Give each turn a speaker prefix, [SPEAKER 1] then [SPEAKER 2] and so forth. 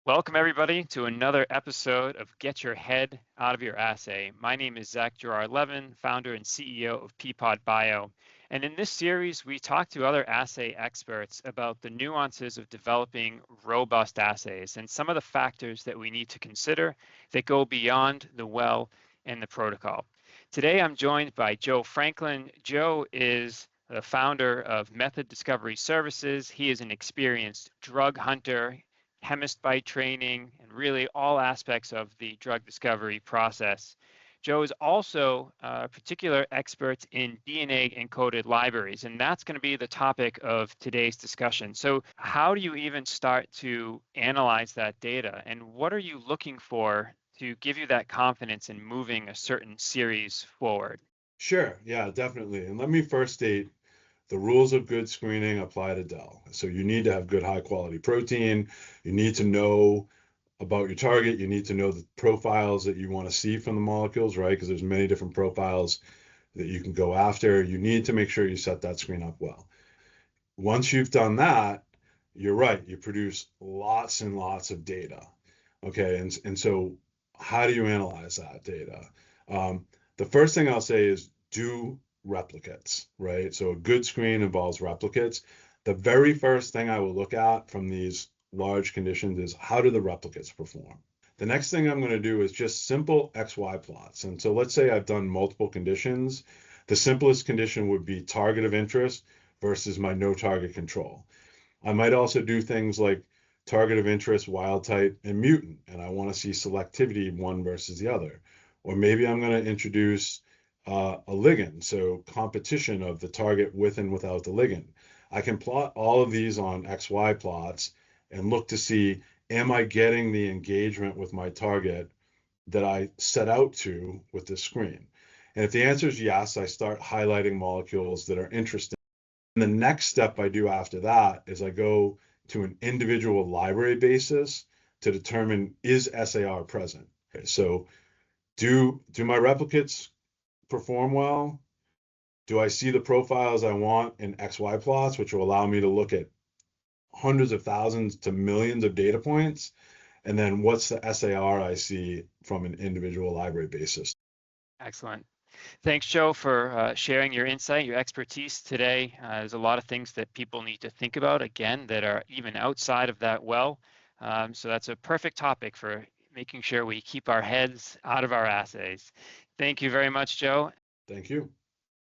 [SPEAKER 1] Welcome, everybody, to another episode of Get Your Head Out of Your Assay. My name is Zach Gerard-Levin, founder and CEO of Peapod Bio. And in this series, we talk to other assay experts about the nuances of developing robust assays and some of the factors that we need to consider that go beyond the well and the protocol. Today, I'm joined by Joe Franklin. Joe is the founder of Method Discovery Services. He is an experienced drug hunter, chemist by training, and really all aspects of the drug discovery process. Joe is also a particular expert in DNA-encoded libraries, and that's going to be the topic of today's discussion. So how do you even start to analyze that data, and what are you looking for to give you that confidence in moving a certain series forward?
[SPEAKER 2] Sure, yeah, definitely. And let me first state the rules of good screening apply to Dell. So you need to have good high quality protein. You need to know about your target. You need to know the profiles that you want to see from the molecules, right? Because there's many different profiles that you can go after. You need to make sure you set that screen up well. Once you've done that, you're right, you produce lots and lots of data. Okay, and so how do you analyze that data? The first thing I'll say is do replicates, right? So a good screen involves replicates. The very first thing I will look at from these large conditions is how do the replicates perform? The next thing I'm going to do is just simple XY plots. And so let's say I've done multiple conditions. The simplest condition would be target of interest versus my no target control. I might also do things like target of interest, wild type, and mutant, and I want to see selectivity one versus the other. Or maybe I'm going to introduce a ligand, so competition of the target with and without the ligand. I can plot all of these on XY plots and look to see, am I getting the engagement with my target that I set out to with this screen? And if the answer is yes, I start highlighting molecules that are interesting. And the next step I do after that is I go to an individual library basis to determine is SAR present. Okay, so do my replicates perform well? Do I see the profiles I want in XY plots, which will allow me to look at hundreds of thousands to millions of data points? And then what's the SAR I see from an individual library basis?
[SPEAKER 1] Excellent. Thanks, Joe, for sharing your insight, your expertise today. There's a lot of things that people need to think about, again, that are even outside of that well. So that's a perfect topic for making sure we keep our heads out of our assays. Thank you very much, Joe.
[SPEAKER 2] Thank you.